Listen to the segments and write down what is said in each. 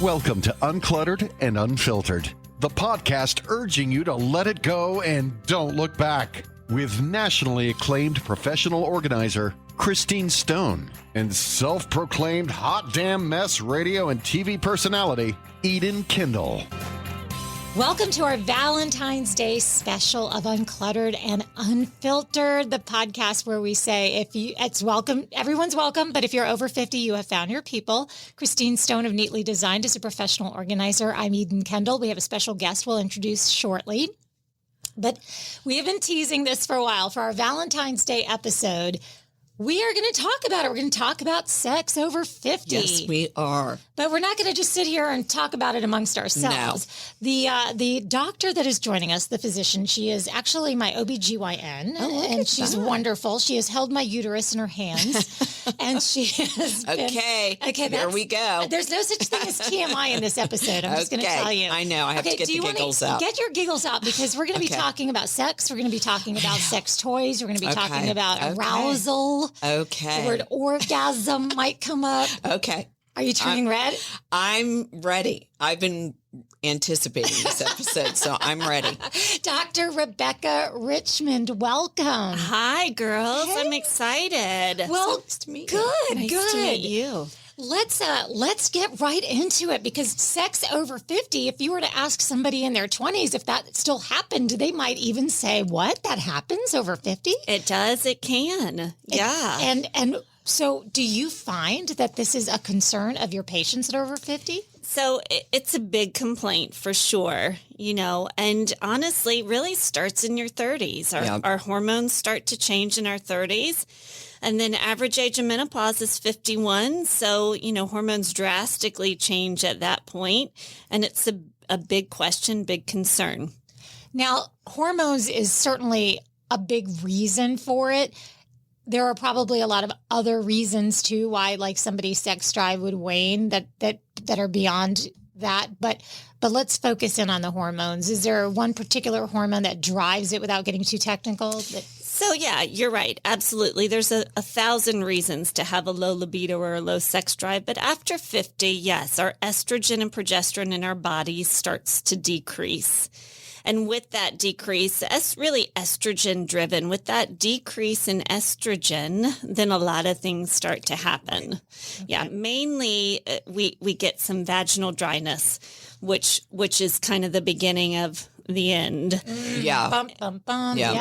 Welcome to Uncluttered and Unfiltered, the podcast urging you to let it go and don't look back, with nationally acclaimed professional organizer Christine Stone and self-proclaimed hot damn mess radio and TV personality Eden Kendall. Welcome to our Valentine's Day special of Uncluttered and Unfiltered, the podcast where we say it's welcome, everyone's welcome, but if you're over 50, you have found your people. Christine Stone of Neatly Designed is a professional organizer. I'm Eden Kendall. We have a special guest we'll introduce shortly. But we have been teasing this for a while. For our Valentine's Day episode, we are going to talk about it. We're going to talk about sex over 50. Yes, we are. But we're not going to just sit here and talk about it amongst ourselves. No. The doctor that is joining us, the physician, she is actually my OBGYN, and she's wonderful. She has held my uterus in her hands, and she has been... Okay, here we go. There's no such thing as TMI in this episode. I'm just going to tell you. I know. I have to get the giggles out. Get your giggles out, because we're going to be talking about sex. We're going to be talking about sex toys. We're going to be talking about arousal. Okay. The word orgasm might come up. Okay. Are you turning red? I'm ready. I've been anticipating this episode, so I'm ready. Dr. Rebekah Richmond, welcome. Hi, girls. Hey. I'm excited. Well, nice to meet you. Nice to meet you. Let's get right into it, because sex over 50, if you were to ask somebody in their 20s if that still happened, they might even say, what? That happens over 50? It does. It can. Yeah. And so do you find that this is a concern of your patients that are over 50? So it's a big complaint for sure, and honestly, really starts in your 30s. Our hormones start to change in our 30s. And then average age of menopause is 51. So, hormones drastically change at that point. And it's a big question, big concern. Now, hormones is certainly a big reason for it. There are probably a lot of other reasons too why somebody's sex drive would wane that are beyond that. But let's focus in on the hormones. Is there one particular hormone that drives it without getting too technical? So, yeah, you're right. Absolutely. There's a thousand reasons to have a low libido or a low sex drive. But after 50, yes, our estrogen and progesterone in our bodies starts to decrease. And with that decrease, it's really estrogen driven. With that decrease in estrogen, then a lot of things start to happen. Okay. Yeah, mainly we get some vaginal dryness, which is kind of the beginning of the end. Yeah. Bum, bum, bum. Yeah.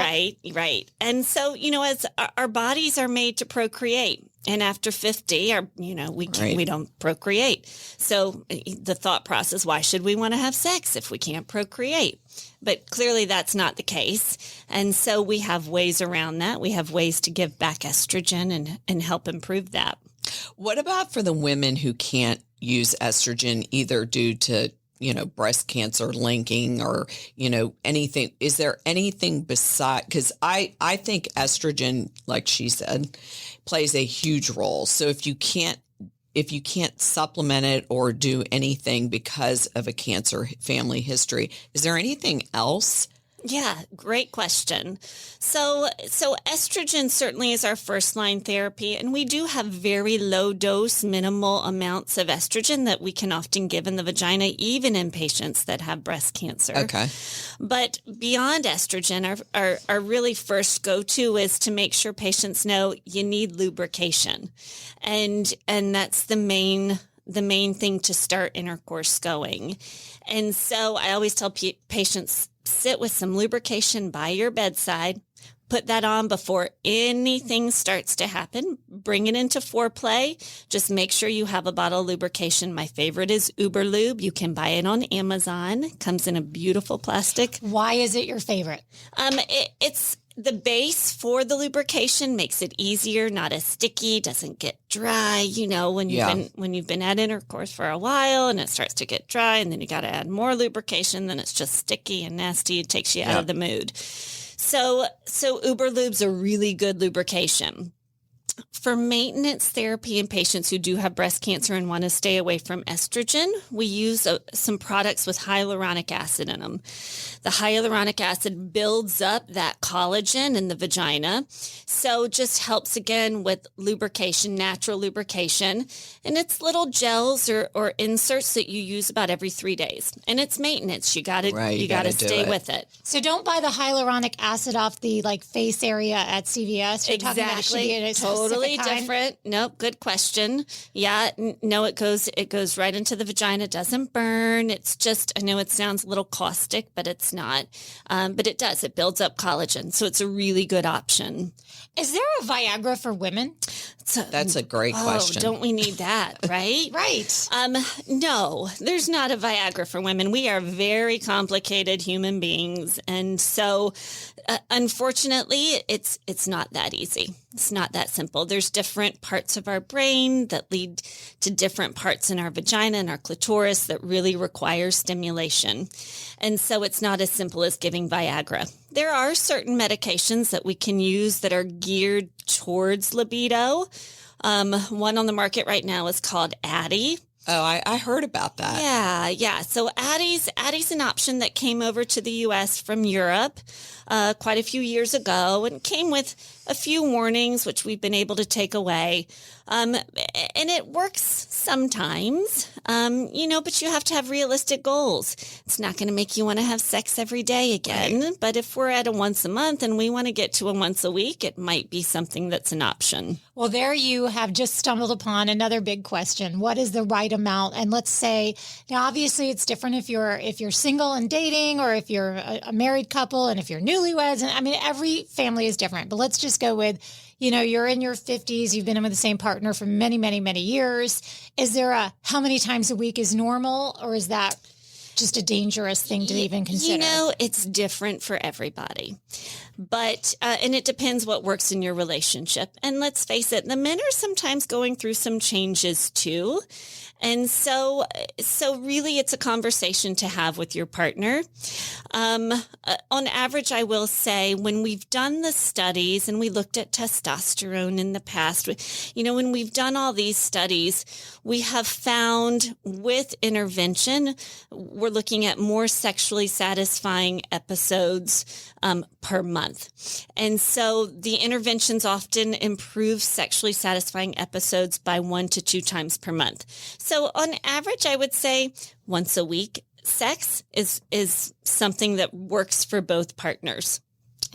Right. And so, as our bodies are made to procreate, and after 50, we don't procreate. So the thought process, why should we want to have sex if we can't procreate? But clearly that's not the case. And so we have ways around that. We have ways to give back estrogen and help improve that. What about for the women who can't use estrogen either due to breast cancer linking or, anything? Is there anything beside, because I think estrogen, like she said, plays a huge role. So if you can't supplement it or do anything because of a cancer family history, is there anything else? Yeah, great question. So estrogen certainly is our first line therapy, and we do have very low dose, minimal amounts of estrogen that we can often give in the vagina, even in patients that have breast cancer. Okay. But beyond estrogen, our really first go-to is to make sure patients know you need lubrication. And that's the main thing to start intercourse going. And so I always tell patients, sit with some lubrication by your bedside, put that on before anything starts to happen, bring it into foreplay. Just make sure you have a bottle of lubrication. My favorite is Uber Lube. You can buy it on Amazon. It comes in a beautiful plastic. Why is it your favorite? It's the base for the lubrication, makes it easier, not as sticky, doesn't get dry. When you've been at intercourse for a while and it starts to get dry, and then you got to add more lubrication, then it's just sticky and nasty. It takes you out of the mood. So Uber Lube's a really good lubrication. For maintenance therapy in patients who do have breast cancer and want to stay away from estrogen, we use some products with hyaluronic acid in them. The hyaluronic acid builds up that collagen in the vagina, so just helps again with lubrication, natural lubrication, and it's little gels or inserts that you use about every 3 days. And it's maintenance. You got to stay with it. So don't buy the hyaluronic acid off the face area at CVS. You're talking about it should be a totally kind. Different. Nope. Good question. Yeah. No, it goes right into the vagina. It doesn't burn. It's just, I know it sounds a little caustic, but it's not. But it does. It builds up collagen. So it's a really good option. Is there a Viagra for women? That's a great question. Don't we need that, right? Right. No, there's not a Viagra for women. We are very complicated human beings. And so, unfortunately, it's not that easy. It's not that simple. There's different parts of our brain that lead to different parts in our vagina and our clitoris that really require stimulation. And so it's not as simple as giving Viagra. There are certain medications that we can use that are geared towards libido. One on the market right now is called Addyi. Oh, I heard about that. Yeah. So Addyi's an option that came over to the U.S. from Europe quite a few years ago, and came with a few warnings, which we've been able to take away. And it works sometimes, but you have to have realistic goals. It's not going to make you want to have sex every day again. Right. But if we're at a once a month and we want to get to a once a week, it might be something that's an option. Well, there you have just stumbled upon another big question. What is the right amount? And let's say, now obviously it's different if you're single and dating, or if you're a married couple, and if you're newlyweds. And I mean, every family is different, but let's just go with, you're in your 50s, you've been in with the same partner for many, many, many years. Is there how many times a week is normal, or is that just a dangerous thing to even consider? It's different for everybody. But, and it depends what works in your relationship. And let's face it, the men are sometimes going through some changes too. And so really it's a conversation to have with your partner. On average, I will say, when we've done the studies and we looked at testosterone in the past, when we've done all these studies, we have found with intervention, we're looking at more sexually satisfying episodes per month. And so the interventions often improve sexually satisfying episodes by 1 to 2 times per month. So on average, I would say once a week, sex is something that works for both partners.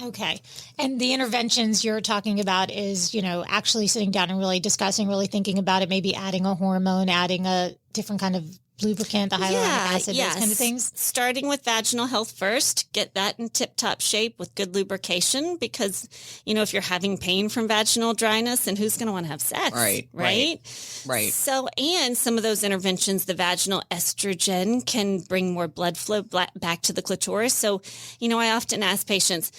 Okay. And the interventions you're talking about is, actually sitting down and really discussing, really thinking about it, maybe adding a hormone, adding a different kind of lubricant, the hyaluronic acid, those kind of things? Starting with vaginal health first, get that in tip-top shape with good lubrication, because, if you're having pain from vaginal dryness, and who's going to want to have sex? Right. So, and some of those interventions, the vaginal estrogen can bring more blood flow back to the clitoris. So, I often ask patients,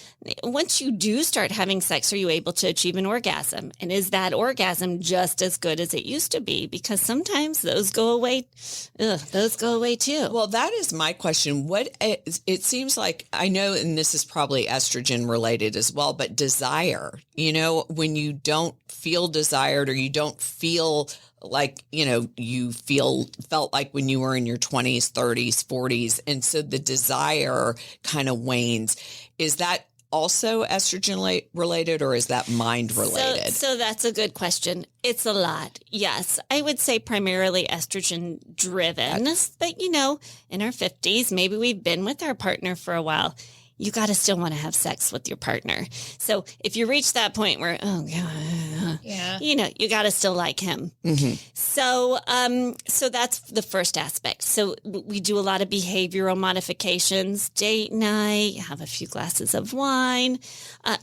once you do start having sex, are you able to achieve an orgasm? And is that orgasm just as good as it used to be? Because sometimes those go away. Those go away too. Well, that is my question. It seems like, I know, and this is probably estrogen related as well, but desire, when you don't feel desired, or you don't feel like, you felt like when you were in your 20s, 30s, 40s. And so the desire kind of wanes. Is that also estrogen related, or is that mind related? So that's a good question. It's a lot. Yes. I would say primarily estrogen driven, but in our 50s, maybe we've been with our partner for a while. You got to still want to have sex with your partner. So if you reach that point where, you got to still like him. Mm-hmm. So that's the first aspect. So we do a lot of behavioral modifications, date night, have a few glasses of wine.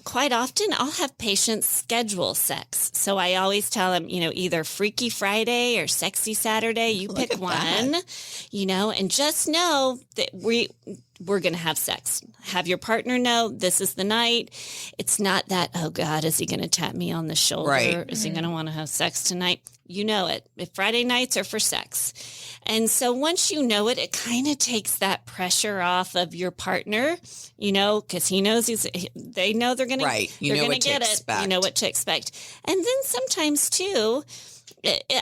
Quite often I'll have patients schedule sex. So I always tell them, either Freaky Friday or Sexy Saturday, you pick one, and just know that we're going to have sex. Have your partner know this is the night. It's not that, oh God, is he going to tap me on the shoulder? Right. Is he going to want to have sex tonight? You know it. If Friday nights are for sex. And so once you know it, it kind of takes that pressure off of your partner, you know, because he knows they know they're going to get it. You know what to expect. And then sometimes too,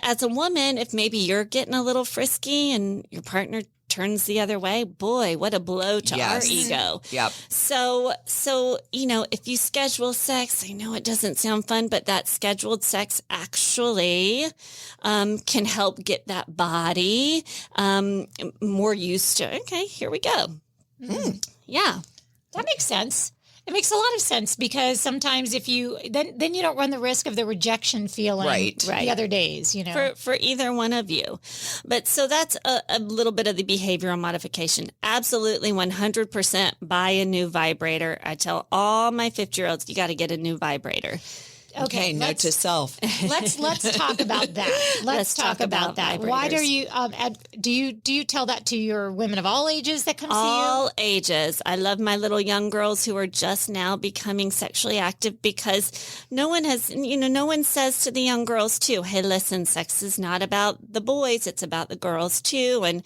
as a woman, if maybe you're getting a little frisky and your partner turns the other way, boy, what a blow to our ego. Yep. So, you know, if you schedule sex, I know it doesn't sound fun, but that scheduled sex actually can help get that body more used to, okay, here we go. Yeah. That makes sense. It makes a lot of sense because sometimes if you then you don't run the risk of the rejection feeling the other days, you know. For either one of you. But so that's a little bit of the behavioral modification. Absolutely 100% buy a new vibrator. I tell all my 50-year-olds, you got to get a new vibrator. Okay, note to self. Let's talk about that. Let's talk about that. vibrators. Why do you do you tell that to your women of all ages that come see you? All ages. I love my little young girls who are just now becoming sexually active because no one says to the young girls too, hey, listen, sex is not about the boys. It's about the girls too. And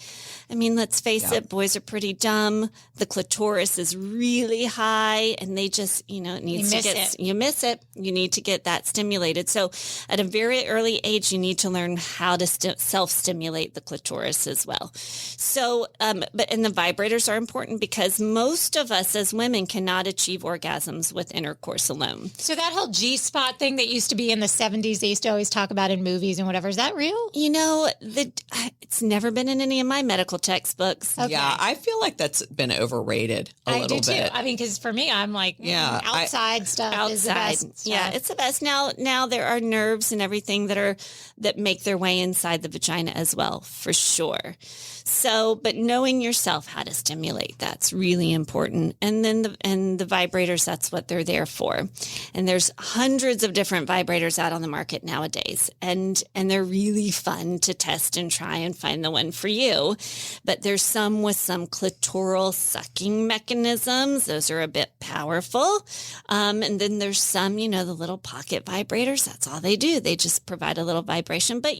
I mean, let's face it, boys are pretty dumb. The clitoris is really high and they just, it needs to get, you miss it. You need to get that stimulated. So at a very early age, you need to learn how to self-stimulate the clitoris as well. So, and the vibrators are important because most of us as women cannot achieve orgasms with intercourse alone. So that whole G-spot thing that used to be in the 70s, they used to always talk about in movies and whatever, is that real? It's never been in any of my medical textbooks. Okay. Yeah, I feel like that's been overrated a little bit. I do too. I mean, because for me, I'm like, outside stuff is the best. Yeah, it's the best. Now there are nerves and everything that make their way inside the vagina as well, for sure. So, but knowing yourself how to stimulate, that's really important. And then the vibrators, that's what they're there for. And there's hundreds of different vibrators out on the market nowadays. And they're really fun to test and try and find the one for you. But there's some with some clitoral sucking mechanisms. Those are a bit powerful. And then there's some, the little pocket vibrators. That's all they do. They just provide a little vibration. But,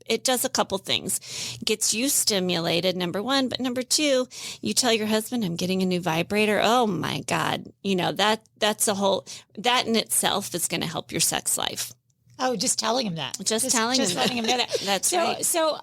it does a couple things. Gets you stimulated, number one. But number two, you tell your husband, I'm getting a new vibrator. Oh my God. That's that in itself is going to help your sex life. Oh, just telling him that. Just letting him know that. That's right. So,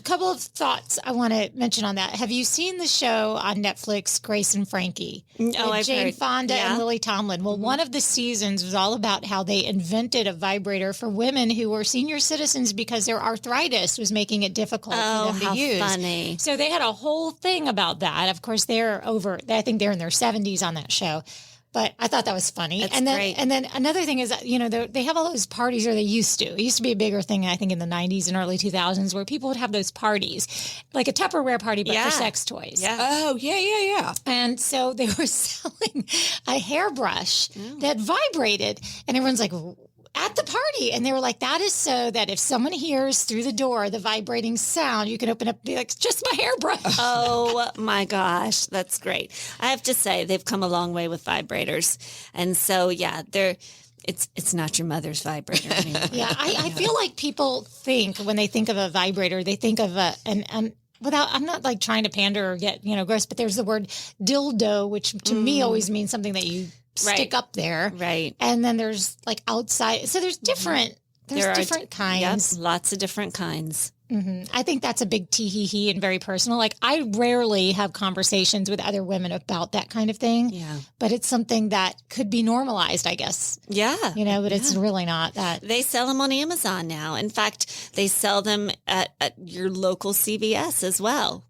couple of thoughts I want to mention on that. Have you seen the show on Netflix, Grace and Frankie? I've Jane heard. Fonda and Lily Tomlin. Well, one of the seasons was all about how they invented a vibrator for women who were senior citizens because their arthritis was making it difficult for them to use. Funny. So they had a whole thing about that. Of course, I think they're in their 70s on that show. But I thought that was funny. That's great. great. And then another thing is, they have all those parties, or they used to. It used to be a bigger thing, I think, in the 90s and early 2000s, where people would have those parties, like a Tupperware party, but for sex toys. Yeah. Oh, yeah. And so they were selling a hairbrush that vibrated, and everyone's like, at the party. And they were like, that is so that if someone hears through the door the vibrating sound, you can open up and be like, it's just my hairbrush. Oh my gosh, that's great. I have to say they've come a long way with vibrators. And so, it's not your mother's vibrator anymore. Yeah, I feel like people think when they think of a vibrator, they think of I'm not like trying to pander or get, gross, but there's the word dildo, which to me always means something that you stick up there. Right. And then there's like outside. So there's different, different kinds. Yep, lots of different kinds. Mm-hmm. I think that's a big tee-hee-hee and very personal. Like I rarely have conversations with other women about that kind of thing. Yeah. But it's something that could be normalized, I guess. Yeah. But it's really not that. They sell them on Amazon now. In fact, they sell them at your local CVS as well.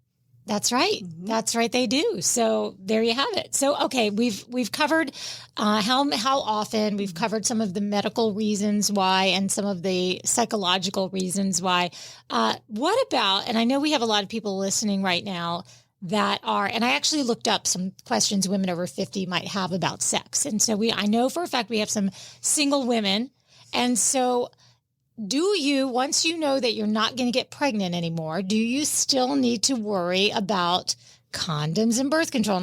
That's right. Mm-hmm. That's right. They do. So there you have it. So, okay, we've covered how often, we've covered some of the medical reasons why and some of the psychological reasons why. What about, and I know we have a lot of people listening right now that are, and I actually looked up some questions women over 50 might have about sex. And so I know for a fact we have some single women. And so once you know that you're not going to get pregnant anymore, do you still need to worry about condoms and birth control?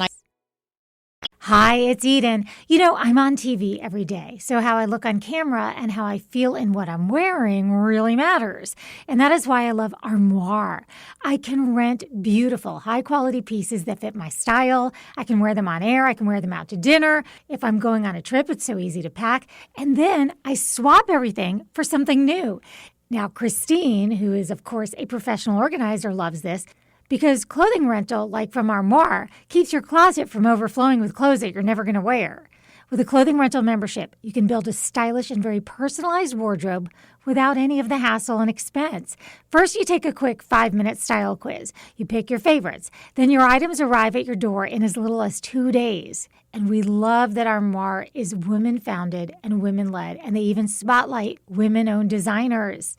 Hi, it's Eden. I'm on TV every day, so how I look on camera and how I feel in what I'm wearing really matters. And that is why I love Armoire. I can rent beautiful, high-quality pieces that fit my style. I can wear them on air. I can wear them out to dinner. If I'm going on a trip, it's so easy to pack. And then I swap everything for something new. Now, Christine, who is, of course, a professional organizer, loves this. Because clothing rental, like from Armoire, keeps your closet from overflowing with clothes that you're never going to wear. With a clothing rental membership, you can build a stylish and very personalized wardrobe without any of the hassle and expense. First, you take a quick 5-minute style quiz. You pick your favorites. Then your items arrive at your door in as little as 2 days. And we love that Armoire is women-founded and women-led, and they even spotlight women-owned designers.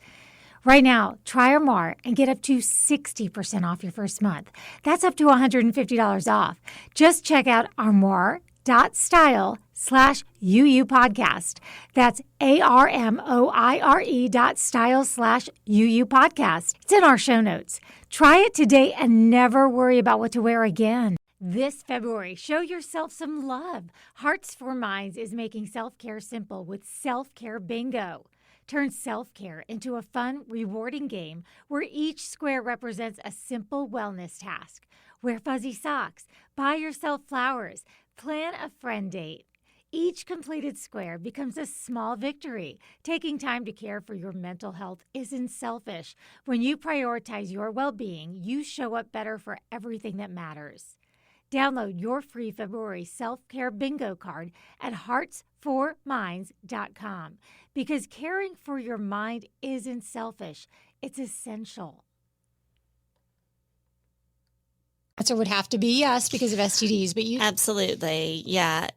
Right now, try Armoire and get up to 60% off your first month. That's up to $150 off. Just check out armoire.style/UU podcast. That's ARMOIRE.style/UU podcast. It's in our show notes. Try it today and never worry about what to wear again. This February, show yourself some love. Hearts for Minds is making self-care simple with Self-Care Bingo. Turn self-care into a fun, rewarding game where each square represents a simple wellness task. Wear fuzzy socks, buy yourself flowers, plan a friend date. Each completed square becomes a small victory. Taking time to care for your mental health isn't selfish. When you prioritize your well-being, you show up better for everything that matters. Download your free February self-care bingo card at heartsforminds.com because caring for your mind isn't selfish, it's essential. Answer would have to be yes because of STDs, but you Absolutely, yeah.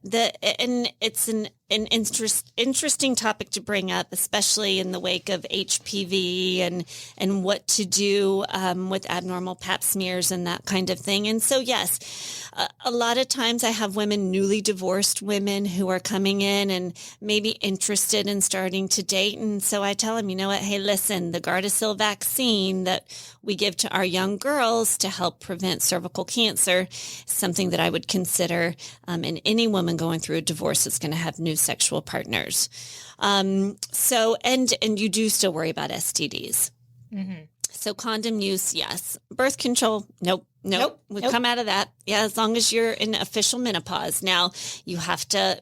And it's an interesting topic to bring up, especially in the wake of HPV and what to do with abnormal Pap smears and that kind of thing. And so, yes, a lot of times I have newly divorced women who are coming in and maybe interested in starting to date. And so I tell them, you know what? Hey, listen, the Gardasil vaccine that we give to our young girls to help prevent cervical cancer is something that I would consider. And any woman going through a divorce is going to have new sexual partners. So you do still worry about STDs. Mm-hmm. So condom use, yes. Birth control, nope. We come out of that. Yeah, as long as you're in official menopause. Now, we have to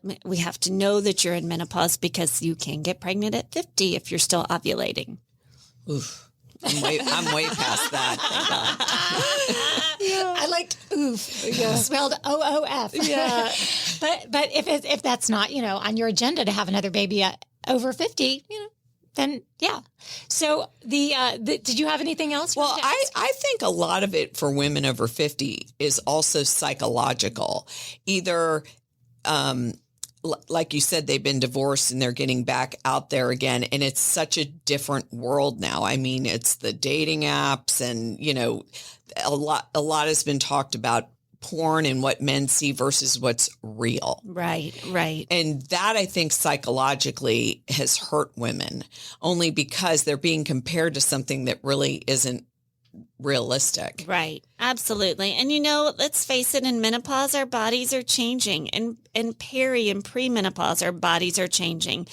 know that you're in menopause because you can get pregnant at 50 if you're still ovulating. Oof. I'm way past that. Thank God. Yeah. I liked oof. Yeah. Spelled OOF. Yeah. but if that's not, on your agenda to have another baby at over 50, then yeah. So did you have anything else? Well, I think a lot of it for women over 50 is also psychological. Either, like you said, they've been divorced and they're getting back out there again. And it's such a different world now. I mean, it's the dating apps and, a lot has been talked about porn and what men see versus what's real. Right. And that I think psychologically has hurt women only because they're being compared to something that really isn't realistic. Right. Absolutely. And let's face it, in menopause, our bodies are changing, and peri and premenopause, our bodies are changing.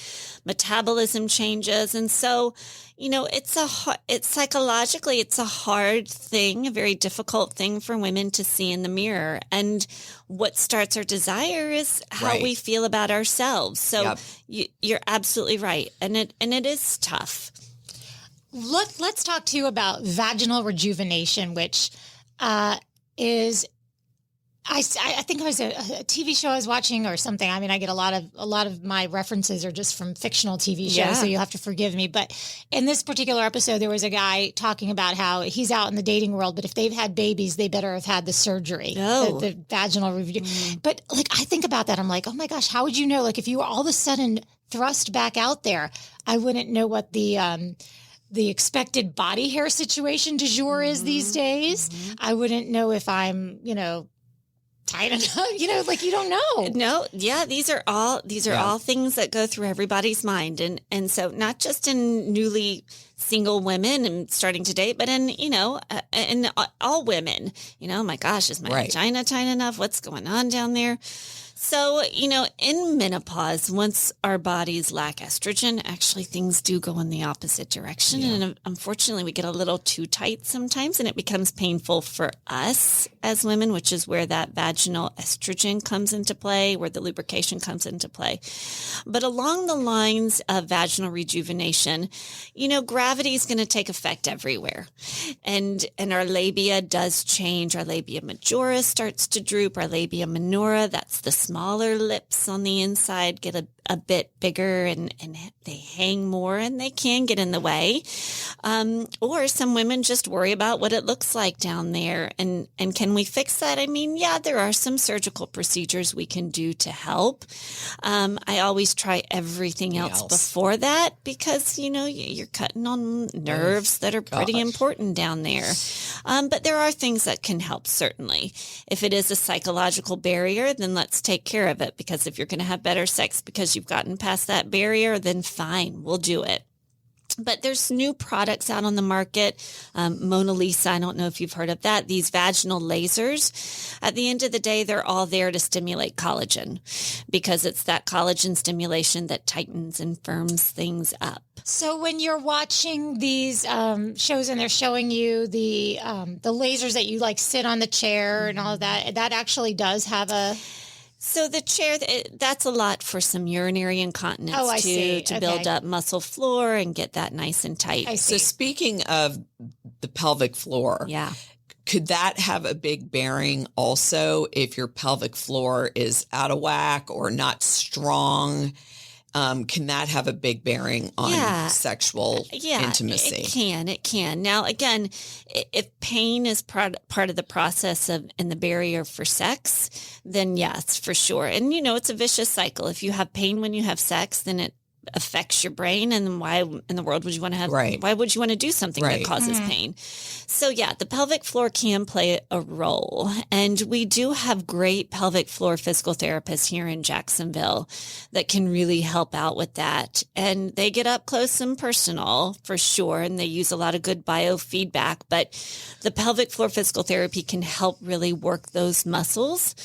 Metabolism changes. And so, it's psychologically, it's a hard thing, a very difficult thing for women to see in the mirror. And what starts our desire is how we feel about ourselves. So you're absolutely right. And it is tough. Let's talk to you about vaginal rejuvenation, which is, I think it was a TV show I was watching or something. I mean, I get a lot of my references are just from fictional TV shows, so you'll have to forgive me. But in this particular episode, there was a guy talking about how he's out in the dating world, but if they've had babies, they better have had the surgery, the vaginal review. But I think about that. I'm like, oh my gosh, how would you know? If you were all of a sudden thrust back out there, I wouldn't know what the expected body hair situation du jour is these days. Mm-hmm. I wouldn't know if I'm, tight enough, you don't know. No. Yeah. These are all things that go through everybody's mind. And so not just in newly single women and starting to date, but in, in all women, oh my gosh, is my vagina tight enough? What's going on down there? So, in menopause, once our bodies lack estrogen, actually things do go in the opposite direction. Yeah. And unfortunately, we get a little too tight sometimes, and it becomes painful for us as women, which is where that vaginal estrogen comes into play, where the lubrication comes into play. But along the lines of vaginal rejuvenation, gravity is going to take effect everywhere. And our labia does change. Our labia majora starts to droop. Our labia minora, that's the smaller lips on the inside, get a bit bigger and they hang more and they can get in the way. Or some women just worry about what it looks like down there. And can we fix that? I mean, yeah, there are some surgical procedures we can do to help. I always try everything else before that because, you're cutting on nerves that are pretty important down there. But there are things that can help, certainly. If it is a psychological barrier, then let's take care of it, because if you're going to have better sex because you've gotten past that barrier, then fine, we'll do it. But there's new products out on the market. Mona Lisa, I don't know if you've heard of that. These vaginal lasers, at the end of the day, they're all there to stimulate collagen, because it's that collagen stimulation that tightens and firms things up. So when you're watching these shows and they're showing you the lasers that you like sit on the chair and all of that, that actually does have a... So the chair, that's a lot for some urinary incontinence to build up muscle floor and get that nice and tight. So speaking of the pelvic floor, could that have a big bearing also if your pelvic floor is out of whack or not strong? Can that have a big bearing on sexual intimacy? It can. Now, again, if pain is part of the process and the barrier for sex, then yes, for sure. And, it's a vicious cycle. If you have pain when you have sex, then it affects your brain, and why in the world would you want to have why would you want to do something that causes pain? So the pelvic floor can play a role, and we do have great pelvic floor physical therapists here in Jacksonville that can really help out with that, and they get up close and personal for sure, and they use a lot of good biofeedback, but the pelvic floor physical therapy can help really work those muscles.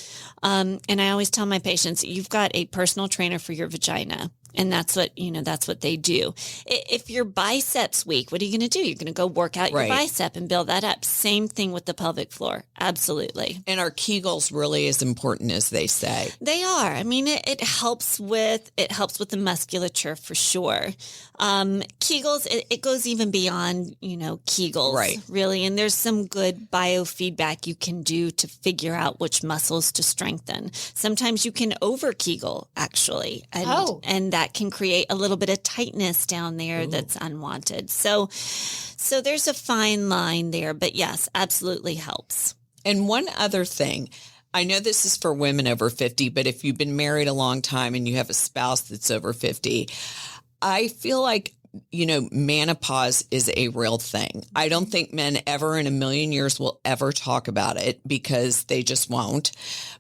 And I always tell my patients, you've got a personal trainer for your vagina. And that's what they do. If your bicep's weak, what are you going to do? You're going to go work out your bicep and build that up. Same thing with the pelvic floor. Absolutely. And are Kegels really as important as they say? They are. I mean, it helps with the musculature for sure. Kegels, it goes even beyond, Kegels, really. And there's some good biofeedback you can do to figure out which muscles to strengthen. Sometimes you can over Kegel, actually. And that can create a little bit of tightness down there that's unwanted. So there's a fine line there, but yes, absolutely helps. And one other thing, I know this is for women over 50, but if you've been married a long time and you have a spouse that's over 50, I feel like, menopause is a real thing. I don't think men ever in a million years will ever talk about it because they just won't.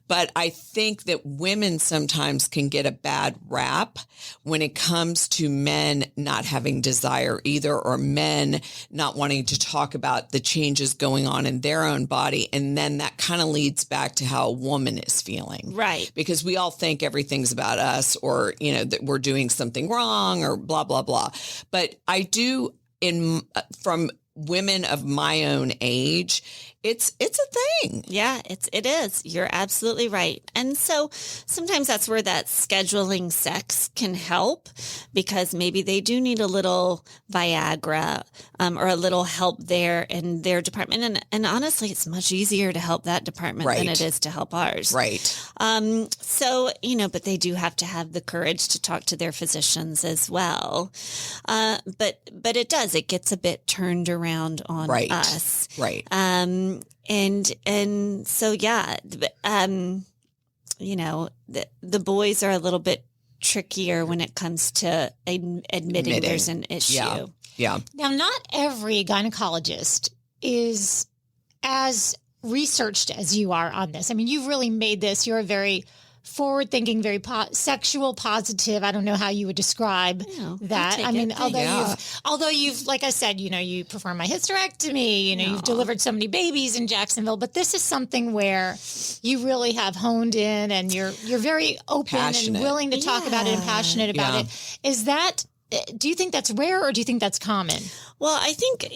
But I think that women sometimes can get a bad rap when it comes to men not having desire either, or men not wanting to talk about the changes going on in their own body. And then that kind of leads back to how a woman is feeling. Right. Because we all think everything's about us, or, that we're doing something wrong, or blah, blah, blah. But I do, from women of my own age, it's a thing. Yeah, it is. You're absolutely right. And so sometimes that's where that scheduling sex can help, because maybe they do need a little Viagra or a little help there in their department. And honestly, it's much easier to help that department than it is to help ours. Right. So, but they do have to have the courage to talk to their physicians as well. But it gets a bit turned around on us. Right. And so, the boys are a little bit trickier when it comes to admitting there's an issue. Yeah. Now, not every gynecologist is as researched as you are on this. I mean, you've really made this your very forward thinking, very sexual positive. I don't know how you would describe that. I mean, although you've, like I said, you performed my hysterectomy, you've delivered so many babies in Jacksonville, but this is something where you really have honed in and you're very open and willing to talk about it and passionate about it. Is that, do you think that's rare or do you think that's common? Well, I think,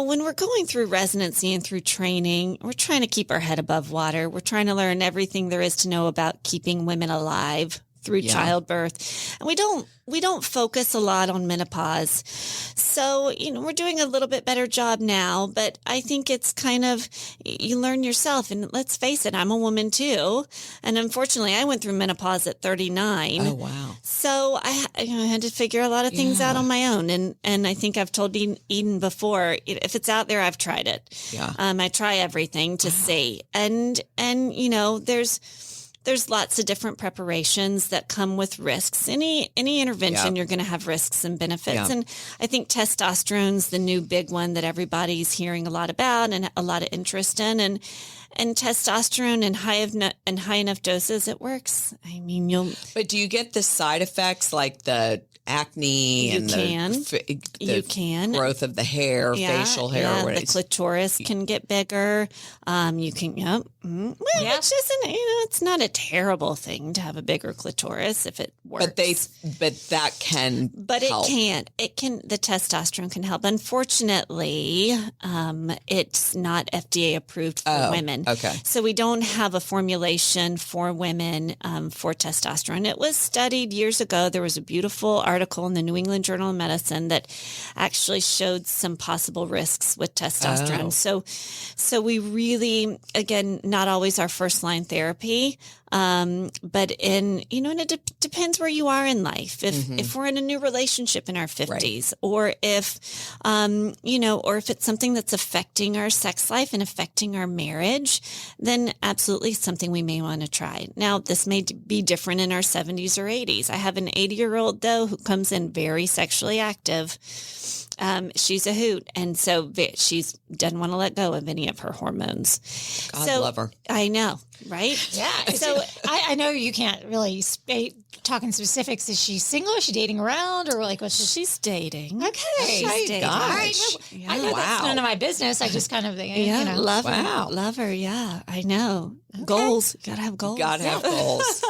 when we're going through residency and through training, we're trying to keep our head above water. We're trying to learn everything there is to know about keeping women alive through childbirth. And we don't focus a lot on menopause. So, we're doing a little bit better job now, but I think it's kind of, you learn yourself. And let's face it, I'm a woman too. And unfortunately, I went through menopause at 39. Oh, wow. So I had to figure a lot of things out on my own. And I think I've told Eden before, if it's out there, I've tried it. Yeah. I try everything to see. And there's lots of different preparations that come with risks. Any intervention, you're going to have risks and benefits. Yeah. And I think testosterone's the new big one that everybody's hearing a lot about and a lot of interest in. And testosterone in high enough doses, it works. I mean, But do you get the side effects like the acne and the growth of the hair, facial hair? Yeah, the clitoris can get bigger. You can, which isn't, it's not a terrible thing to have a bigger clitoris if it works. But that can help. It can, the testosterone can help. Unfortunately, it's not FDA approved for women. Okay. So we don't have a formulation for women for testosterone. It was studied years ago. There was a beautiful article in the New England Journal of Medicine that actually showed some possible risks with testosterone. So we really, again, not always our first line therapy. But and it depends where you are in life. If we're in a new relationship in our 50s, or if, or if it's something that's affecting our sex life and affecting our marriage, then absolutely something we may want to try. Now, this may be different in our 70s or 80s. I have an 80-year-old though, who comes in very sexually active. She's a hoot. And so she doesn't want to let go of any of her hormones. God love her. I know. Right? Yeah. So I know you can't really talk in specifics. Is she single? Is she dating around? Or like, she's dating. Okay. She's dating. All right. I know that's none of my business. I just kind of think, love her. Love her. Yeah, I know. Okay. Goals. You gotta have goals. Gotta have goals.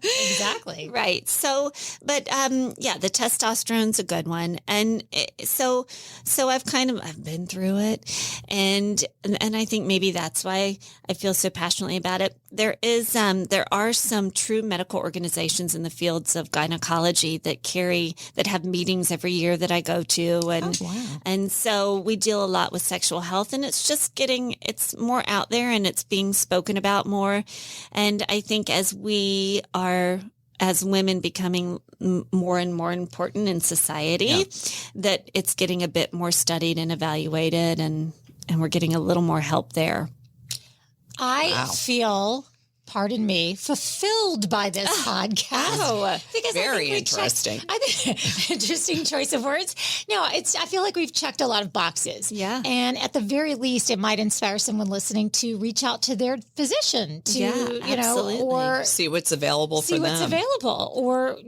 Exactly. Right. So, but the testosterone's a good one, and so I've been through it, and I think maybe that's why I feel so passionately about it. There are some true medical organizations in the fields of gynecology that have meetings every year that I go to, and so we deal a lot with sexual health, and it's more out there and it's being spoken about more. And I think as women becoming more and more important in society, that it's getting a bit more studied and evaluated, and we're getting a little more help there. I feel, pardon me, fulfilled by this podcast. Because very interesting. I think interesting choice of words. No, I feel like we've checked a lot of boxes. Yeah. And at the very least, it might inspire someone listening to reach out to their physician or see what's available for them. See what's available, or,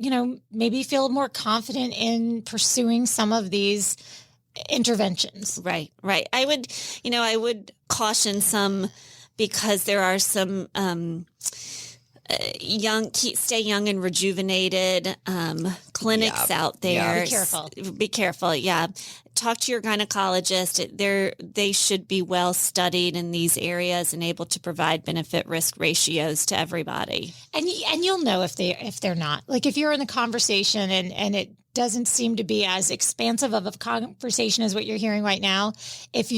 maybe feel more confident in pursuing some of these interventions. Right. I would caution some, because there are some stay young and rejuvenated clinics out there. Be careful. Yeah. Talk to your gynecologist. They should be well studied in these areas and able to provide benefit risk ratios to everybody. And you'll know if they're not. Like if you're in the conversation and it doesn't seem to be as expansive of a conversation as what you're hearing right now, if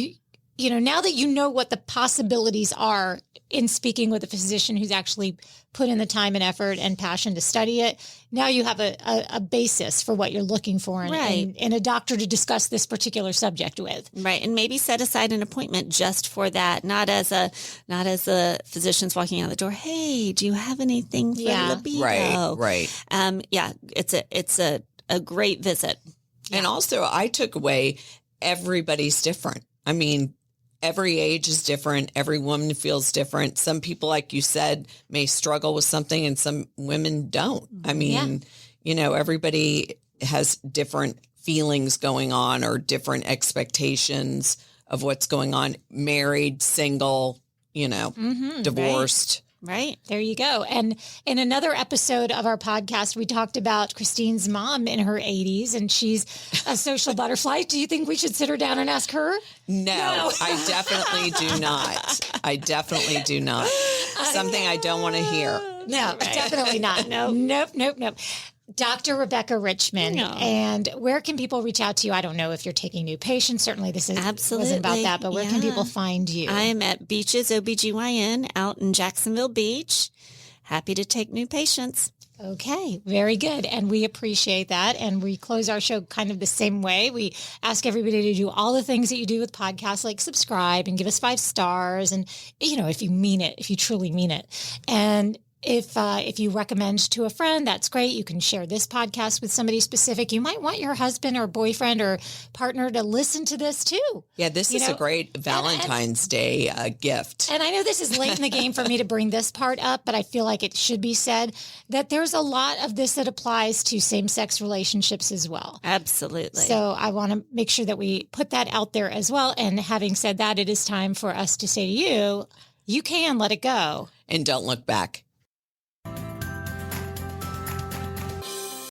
now that you know what the possibilities are in speaking with a physician who's actually put in the time and effort and passion to study it, now you have a basis for what you're looking for in a doctor to discuss this particular subject with. Right. And maybe set aside an appointment just for that, not as a physician's walking out the door. Hey, do you have anything for libido? Right. It's a great visit. And also I took away everybody's different. I mean, every age is different. Every woman feels different. Some people, like you said, may struggle with something and some women don't. I mean, everybody has different feelings going on or different expectations of what's going on. Married, single, divorced. Right. There you go. And in another episode of our podcast, we talked about Christine's mom in her 80s, and she's a social butterfly. Do you think we should sit her down and ask her? No, I definitely do not. I definitely do not. Something I don't want to hear. No, definitely not. Nope. Dr. Rebekah Richmond. And where can people reach out to you? I don't know if you're taking new patients. Certainly this wasn't about that, but where can people find you? I am at Beaches OBGYN out in Jacksonville Beach. Happy to take new patients. Okay, very good. And we appreciate that. And we close our show kind of the same way. We ask everybody to do all the things that you do with podcasts, like subscribe and give us 5 stars. And, if you mean it, if you truly mean it. And if you recommend to a friend, that's great. You can share this podcast with somebody specific. You might want your husband or boyfriend or partner to listen to this too. Yeah, this is a great Valentine's Day gift. And I know this is late in the game for me to bring this part up, but I feel like it should be said that there's a lot of this that applies to same-sex relationships as well. Absolutely. So I want to make sure that we put that out there as well. And having said that, it is time for us to say to you, you can let it go. And don't look back.